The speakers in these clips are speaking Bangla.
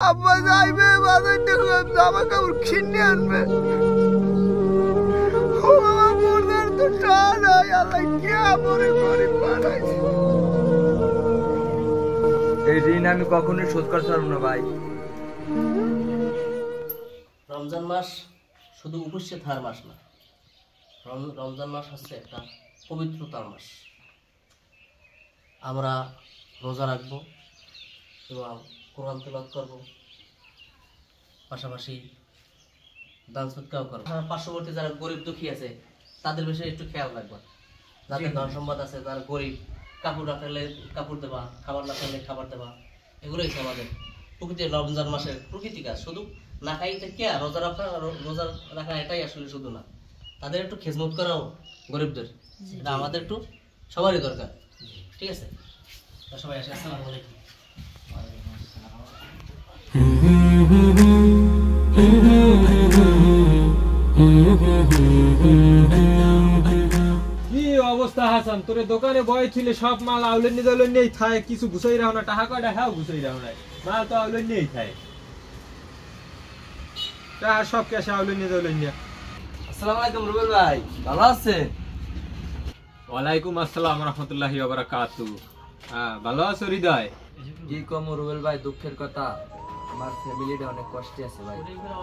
আব্বা যাইবে বাজার থেকে জামা কাপড় কিনে আনবে। ও বাবা মোদের তো নাই, আল্লাহ কে মরে গরিব বানাইছে। এই ঋণ আমি কখনোই শোধ করতে পারবো না ভাই। রমজান মাস শুধু উপসে থাকার মাস না, রমজান মাস হচ্ছে একটা পবিত্রতার মাস। আমরা রোজা রাখবো এবং কোরআন তেলাওয়াত করব, পাশাপাশি দান সদকাও করবো। পার্শ্ববর্তী যারা গরিব দুঃখী আছে তাদের বিষয়ে একটু খেয়াল রাখবা, যাদের ধন সম্পদ আছে যারা গরিব, কাপড় না থাকলে কাপড় দেবা, খাবার না থাকলে খাবার দেবা, এগুলোই হচ্ছে আমাদের প্রকৃতি। রমজান মাসের প্রকৃতি কাজ শুধু না খাইতে কে রোজা রাখা এটাই আসলে শুধু না, তাদের একটু খেজমত করাও গরিবদের, এটা আমাদের একটু সবারই দরকার। ঠিক আছে, সবাই আসে। আসসালামু আলাইকুম। কি অবস্থা হাসান, তোর দোকানে বয় ছিল সব মাল আউলেন নিয়ে থাকে, কিছু গুছাই রাখো না, টাকা কয়টা হ্যাঁ গুছাই রাখো না, মাল তো আউলেন নিয়েই থাকে, টাকা সব ক্যাশে আউলেন নিয়ে। আসসালামু আলাইকুম রুবেল ভাই, ভালো আছেন? ওয়ালাইকুম আসসালাম রাহমাতুল্লাহি ওয়া বারাকাতুহু। হ্যাঁ, ভালো আছো হৃদয়? কি কম রুবেল ভাই, দুঃখের কথা, আমার ফ্যামিলিটা অনেক কষ্টে আছে ভাই।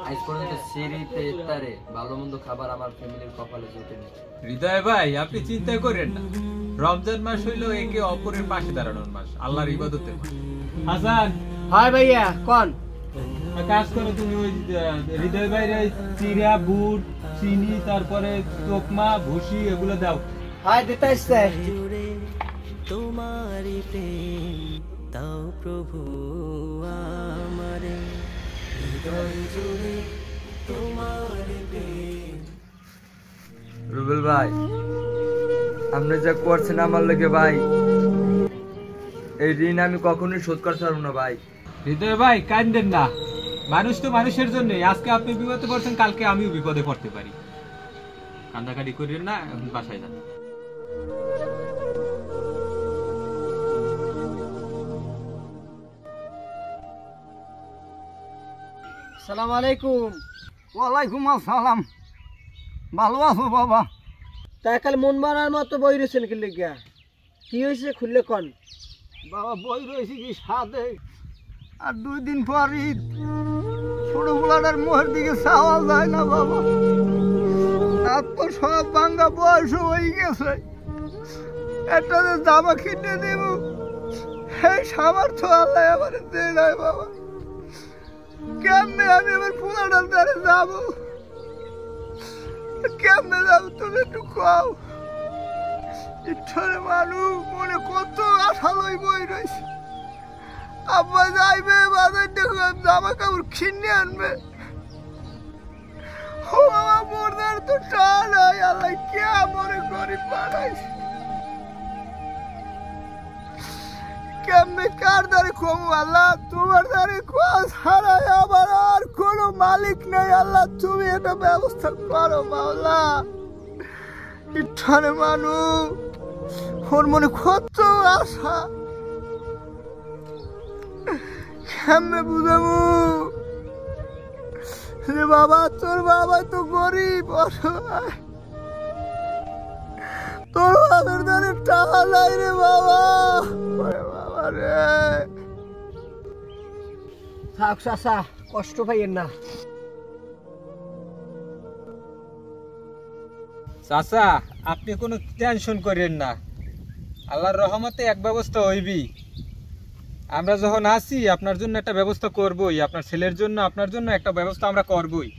আজ পর্যন্ত সিঁড়িতে ইফতারে ভালো মন্দ খাবার আমার ফ্যামিলির কপালে জুটেনি। হৃদয় ভাই, আপনি চিন্তা করেন না, রমজান মাস হইলো একে অপরের পাশে দাঁড়ানোর মাস, আল্লাহর ইবাদতের মাস। হাসান, হয় ভাইয়া কোন কাজ করো তুমি, ওই হৃদয় ভাইয়ের চিরা, বুট, চিনি, তারপরে তোকমা, ভুসি এগুলো দাও। হয় দিতে আসছে। তোমারি প্রেম তাও প্রভু আমারে, হৃদয় জুড়ে তোমারি প্রেম। রুবেল ভাই, আপনি যা করছেন আমার লাগে ভাই, এই ঋণ আমি কখনোই শোধ করতে পারবো না ভাই। হৃদয় ভাই কাঁদেন না, মানুষ তো মানুষের জন্য, আজকে আপনি বিপদে পড়ছেন, কালকে আমিও বিপদে পড়তে পারি, কান্দাকাটি করেন না, এখন বাসায় যান। আসসালামু আলাইকুম। ওয়ালাইকুম আসসালাম। ভালো আছো বাবা? তাই কাল মন মারার মতো বই রয়েছেন কি লিগা, কি হয়েছে খুললে কন। বাবা বই রয়েছে কি সাথে, আর 2 দিন পর ঈদ, ছোট পোলাটার মুখের দিকে চাওয়া যায় না বাবা। আর তো সব ভাঙ্গা বয়স হয়ে গেছে, একটা যে জামা কিনে দেব এই সামর্থ্য আল্লাহ আমার দেয় নাই বাবা। কেমনে আমি আমার পোলাটার দ্বারে যাবো, কেমনে যাবো তুমি একটু খাও। ইচ্ছারে মানুষ মনে কত আশা লই বই রয়েছে। আব্বা যাইবে বাজার থেকে জামা কাপড় কিনে আনবে। ও বাবা মোদের তো নাই, আল্লাহ কে মরে গরিব বানাইছে। কেমনে কার দ্বারে কমু আল্লাহ, তোমার দ্বারে কোয়া ছাড়াই আমার আর কোনো মালিক নেই আল্লাহ, তুমি এটা ব্যবস্থা করো মাওলা। ইচ্ছারে মানুষ ওর মনে কত আশা, কেমনে বুঝাবো রে বাবা, তোর বাবা তো গরিব অসহায়, তোর বাবার দ্বারে টাকা নাই রে বাবা। বাবা রে, থাক চাচা, কষ্ট পাইয়েন না। চাচা, আপনি কোনো টেনশন করেন না, আল্লাহর রহমতে এক ব্যবস্থা হইবি। আমরা যখন আসি আপনার জন্য একটা ব্যবস্থা করবই, আপনার ছেলের জন্য, আপনার জন্য একটা ব্যবস্থা আমরা করবই।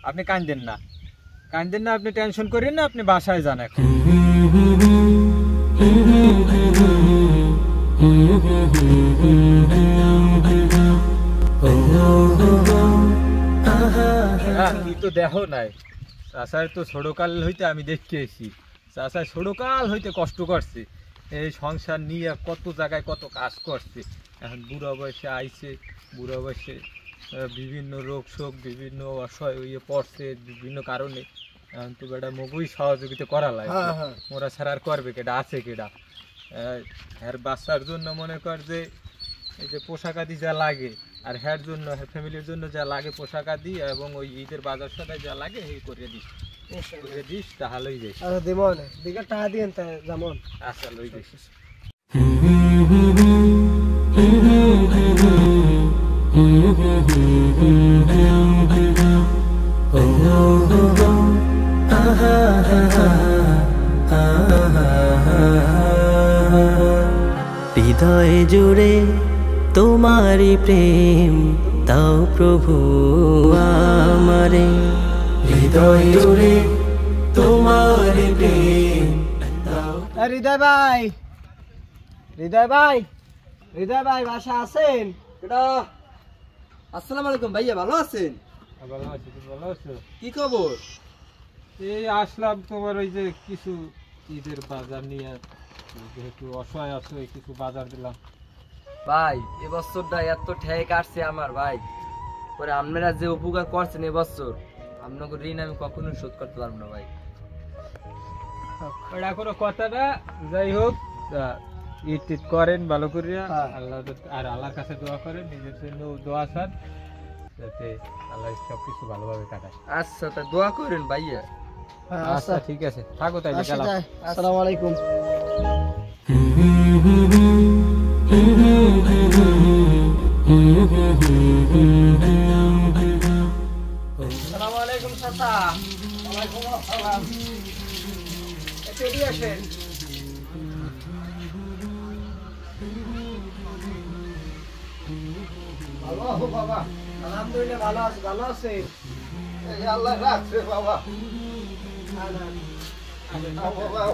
আপনি কাঁদেন না, আপনি টেনশন করেন না, আপনি বাসায় যান এখন। তুই তো দেখো নাই, চাষার তো ছোটকাল হইতে আমি দেখতে এসি, চাষার ছোটকাল হইতে কষ্ট করছে, এই সংসার নিয়ে কত জায়গায় কত কাজ করছে। এখন বুড়া বয়সে আইছে, বুড়া বয়সে বিভিন্ন রোগ শোক, বিভিন্ন অসহায় হয়ে পড়ছে বিভিন্ন কারণে। এখন তো বেটা মগুই সহযোগিতা করা লাগে, মোরা ছাড়া আর করবে কেডা, আছে কেডা। আর বাচ্চার জন্য মনে কর যে এই যে পোশাক আদি যা লাগে আর হ্যার জন্য ফ্যামিলির জন্য যা লাগে পোশাক আদি এবং ওই ঈদের বাজার সদাই যা লাগে এই করে দিস তাহলেই বেশ। আচ্ছা দেবো না, দিকে টাকা দিয়েন তাই যেমন। আচ্ছা লই বেশ। হৃদয় জুড়ে তোমারি প্রেম দাও প্রভু আমারে, হৃদয় জুড়ে তোমারি প্রেম দাও। হৃদয় ভাই, হৃদয় ভাই, হৃদয় ভাই বাসা আছেন? আসসালামু আলাইকুম ভাইয়া, ভালো আছেন? ভালো আছি, তুমি ভালো আছো? কি খবর? এই আসলাম তোমার ওই যে কিছু ঈদের বাজার নিয়ে, যেহেতু অসহায় আছো এই কিছু বাজার দিলাম। ভাই এবছরটা এত ঠেক আসছে আমার ভাই, পরে আপনারা যে উপকার করছেন এবছর আপনাকে ঋণ আমি কখনোই শোধ করতে পারবো না ভাই। ওটা কোনো কথা না, যাই হোক ঈদ টিদ করেন ভালো করিয়া, হ্যাঁ। আল্লাহ আর আল্লাহর কাছে দোয়া করেন, নিজের জন্য দোয়া চান যাতে আল্লাহ সবকিছু ভালোভাবে কাটায়। আচ্ছা তা দোয়া করেন ভাইয়া। আচ্ছা ঠিক আছে, থাকো তাইলে, আসি গেলাম। যাই। আসসালামু আলাইকুম। আসসালামু আলাইকুম চাচা। ওয়ালাইকুম আসসালাম। একটু এদিকে আসেন। ভালো আছো বাবা? আলহামদুলিল্লাহ ভালো আছি। ভালো আছে? এই আল্লাহ রাখছে বাবা। বাবা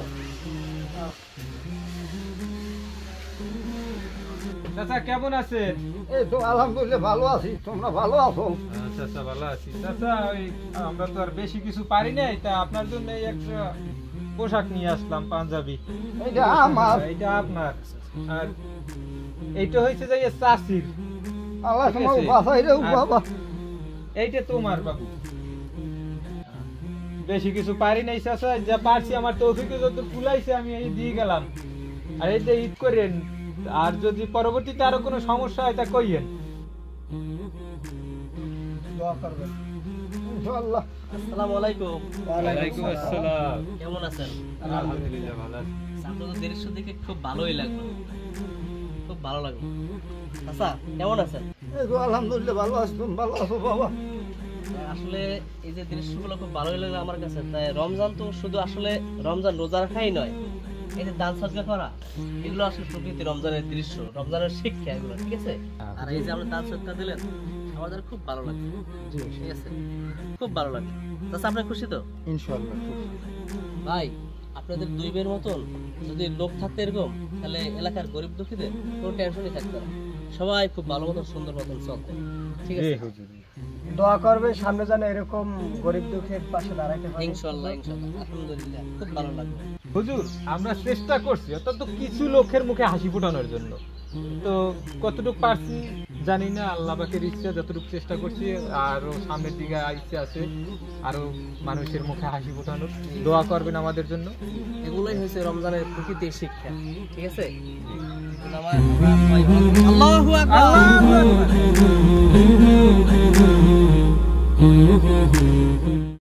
চাচা কেমন আছেন? এই তো আলহামদুলিল্লাহ ভালো আছি, তোমরা ভালো আছো? চাচা ভালো আছি। চাচা ওই আমরা তো আর বেশি কিছু পারি নাই, তা আপনার জন্য এই একটা পোশাক নিয়ে আসলাম, পাঞ্জাবি। এইটা আমার। এইটা আপনার, আর এইটা হয়েছে যে চাষির। আল্লাহ ঠিক তোমাকে আছে। বাঁচাই রে বাবা। এইটা তোমার বাবু। বেশি কিছু পারি নাই চাচা, যা পারছি আমার তৌফিকে যত কুলাইছে আমি এই দিয়ে গেলাম। আর এইটা ঈদ করেন, আর যদি পরবর্তীতে আরো কোনো সমস্যা হয় তা কইয়েন। দোয়া করবেন। ইনশাআল্লাহ। আসসালামু আলাইকুম। ওয়ালাইকুম আসসালাম। কেমন আছেন? আলহামদুলিল্লাহ ভালো আছি। আপনাদের দৃশ্য দেখে খুব ভালোই লাগলো, খুব ভালো লাগলো। আচ্ছা কেমন আছেন? এই তো আলহামদুলিল্লাহ ভালো আছি, তুমি ভালো আছো বাবা? আসলে এই যে দৃশ্যগুলো খুব ভালোই লাগলো আমার কাছে। তাই রমজান তো শুধু আসলে রমজান রোজা রাখাই নয়, এই যে দান সদকা করা, এগুলো আসলে প্রকৃতি রমজানের দৃশ্য, রমজানের শিক্ষা এগুলো, ঠিক আছে? আর এই যে আমরা দান সদকা দিলেন আমাদের খুব ভালো লাগছে, ঠিক আছে, খুব ভালো লাগছে। আচ্ছা আপনি খুশি তো? ইনশাআল্লাহ। ভাই আপনাদের দুই বের মতন যদি লোক থাকতে এরকম, তাহলে এলাকার গরিব দুঃখীদের কোনো টেনশনই থাকতো না, সবাই খুব ভালো মতন সুন্দর মতন চলতে, ঠিক আছে? দোয়া করবে সামনে যেন এরকম গরিব দুঃখের পাশে দাঁড়াইতে পারে। ইনশাআল্লাহ ইনশাআল্লাহ, আলহামদুলিল্লাহ, খুব ভালো লাগলো। হুজুর আমরা চেষ্টা করছি অন্তত কিছু লোকের মুখে হাসি ফোটানোর জন্য, তো কতটুকু পারছি জানি না, আল্লাহ পাকের ইচ্ছা, যতটুকু চেষ্টা করছি। আরো সামনের দিকে ইচ্ছা আছে আরো মানুষের মুখে হাসি ফোটানোর, দোয়া করবেন আমাদের জন্য। এগুলোই হয়েছে রমজানের প্রকৃতির শিক্ষা, ঠিক আছে? আল্লাহু আকবার।